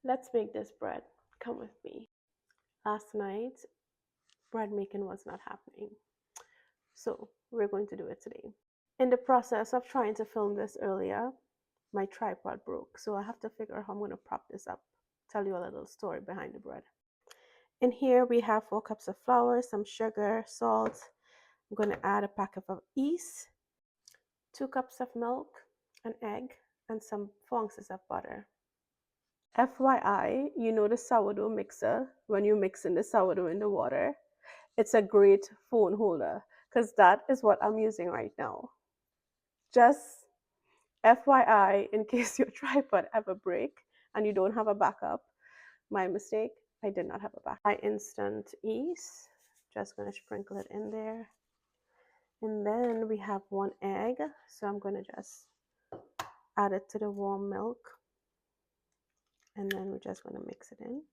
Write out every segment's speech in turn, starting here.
Let's make this bread. Come with me. Last night, bread making was not happening. So we're going to do it today. In the process of trying to film this earlier, my tripod broke. So I have to figure out how I'm going to prop this up. Tell you a little story behind the bread. In here, we have 4 cups of flour, some sugar, salt. I'm going to add a packet of yeast, 2 cups of milk, an egg, and some 4 ounces of butter. FYI, you know the sourdough mixer, when you mix in the sourdough in the water, it's a great phone holder because that is what I'm using right now. Just FYI, in case your tripod ever break and you don't have a backup, my mistake, I did not have a backup. My instant yeast, just gonna sprinkle it in there. And then we have 1 egg, so I'm gonna just add it to the warm milk. And then we're just gonna mix it in.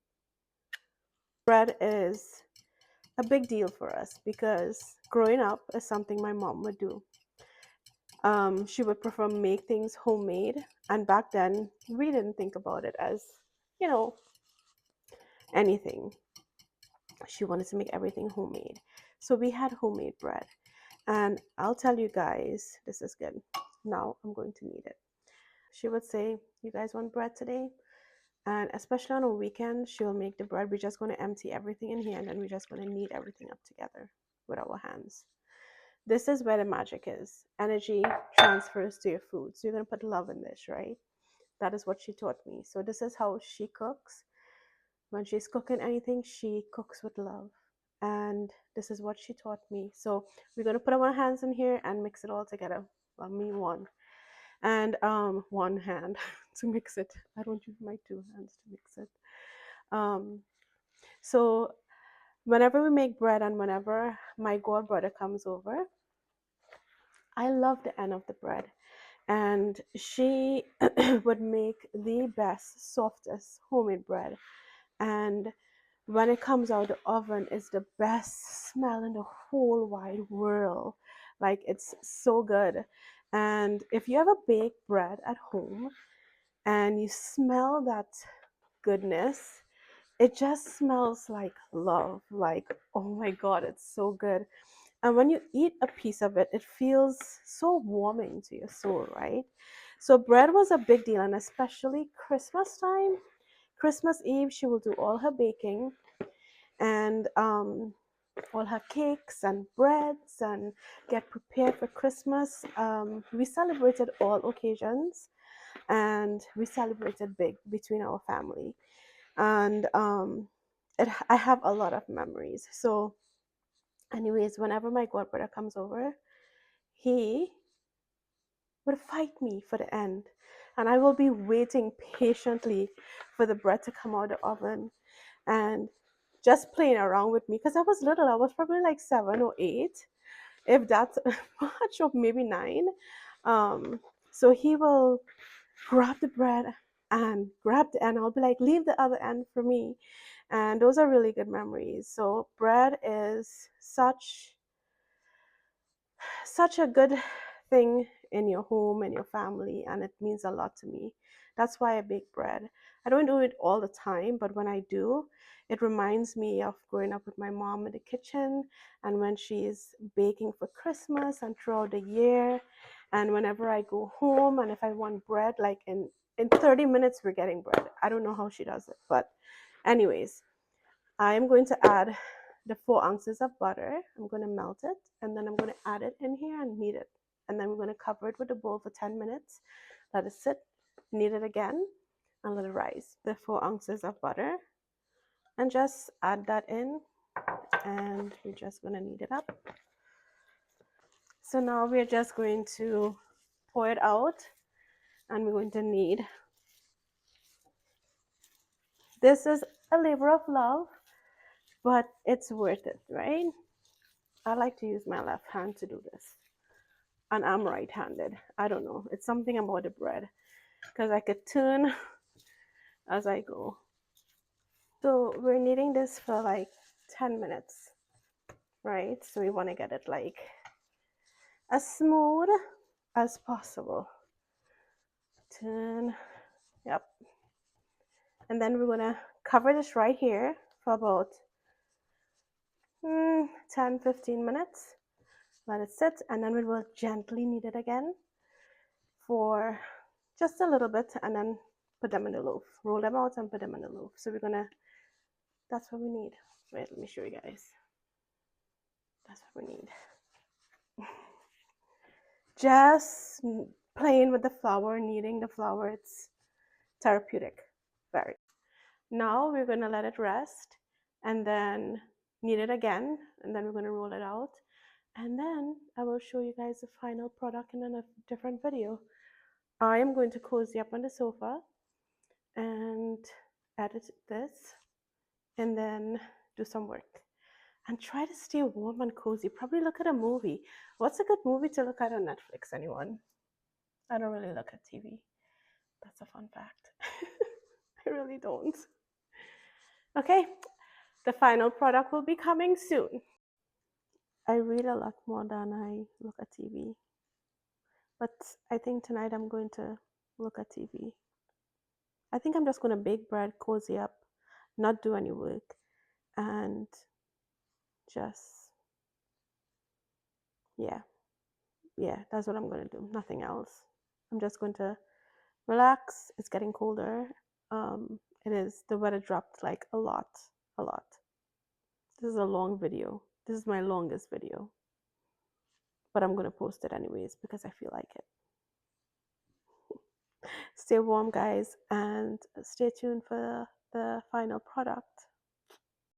Bread is a big deal for us because growing up is something my mom would do. She would prefer make things homemade, and back then we didn't think about it as, you know, anything. She wanted to make everything homemade, so we had homemade bread. And I'll tell you guys, this is good. Now I'm going to knead it. She would say, "You guys want bread today?" And especially on a weekend, she'll make the bread. We're just going to empty everything in here, and then we're just going to knead everything up together with our hands. This is where the magic is. Energy transfers to your food. So you're going to put love in this, right? That is what she taught me. So this is how she cooks. When she's cooking anything, she cooks with love. And this is what she taught me. So we're going to put our hands in here and mix it all together. Well, me one. And one hand to mix it. I don't use my 2 hands to mix it. So whenever we make bread and whenever my god brother comes over, I love the end of the bread. And she would make the best, softest homemade bread. And when it comes out the oven, it's the best smell in the whole wide world. Like it's so good. And if you ever bake bread at home and you smell that goodness, it just smells like love. Like, oh my God, it's so good. And when you eat a piece of it, it feels so warming to your soul, right? So bread was a big deal, and especially Christmas time. Christmas Eve, she will do all her baking and all her cakes and breads and get prepared for Christmas. We celebrated all occasions and we celebrated big between our family. And I have a lot of memories. So, anyways, whenever my godbrother comes over, he would fight me for the end. And I will be waiting patiently for the bread to come out of the oven and just playing around with me because I was little. I was probably like 7 or 8, if that's much, or maybe 9. So he will grab the bread and grab the end. I'll be like, leave the other end for me. And those are really good memories. So bread is such a good thing in your home and your family, and it means a lot to me. That's why I bake bread. I don't do it all the time, but when I do, it reminds me of growing up with my mom in the kitchen and when she's baking for Christmas and throughout the year. And whenever I go home and if I want bread, like in 30 minutes we're getting bread. I don't know how she does it, but anyways, I am going to add the 4 ounces of butter. I'm going to melt it and then I'm going to add it in here and knead it. And then we're going to cover it with a bowl for 10 minutes. Let it sit, knead it again, and let it rise. The 4 ounces of butter, and just add that in, and we're just going to knead it up. So now we're just going to pour it out, and we're going to knead. This is a labor of love, but it's worth it, right? I like to use my left hand to do this. And I'm right-handed. I don't know. It's something about the bread because I could turn as I go. So we're kneading this for like 10 minutes, right? So we want to get it like as smooth as possible. Turn, yep. And then we're gonna cover this right here for about 10-15 minutes. Let it sit, and then we will gently knead it again for just a little bit, and then put them in the loaf. Roll them out and put them in the loaf. So that's what we need. Wait, let me show you guys. That's what we need. Just playing with the flour, kneading the flour, it's therapeutic. Very. Now we're gonna let it rest and then knead it again, and then we're gonna roll it out. And then I will show you guys the final product in a different video. I am going to cozy up on the sofa and edit this and then do some work and try to stay warm and cozy. Probably look at a movie. What's a good movie to look at on Netflix? Anyone? I don't really look at TV. That's a fun fact. I really don't. Okay, the final product will be coming soon. I read a lot more than I look at TV. But I think tonight I'm going to look at TV. I think I'm just going to bake bread, cozy up, not do any work, and just, yeah, that's what I'm going to do. Nothing else. I'm just going to relax. It's getting colder. It is, the weather dropped like a lot. This is a long video. This is my longest video. But I'm going to post it anyways because I feel like it. Stay warm, guys, and stay tuned for the final product.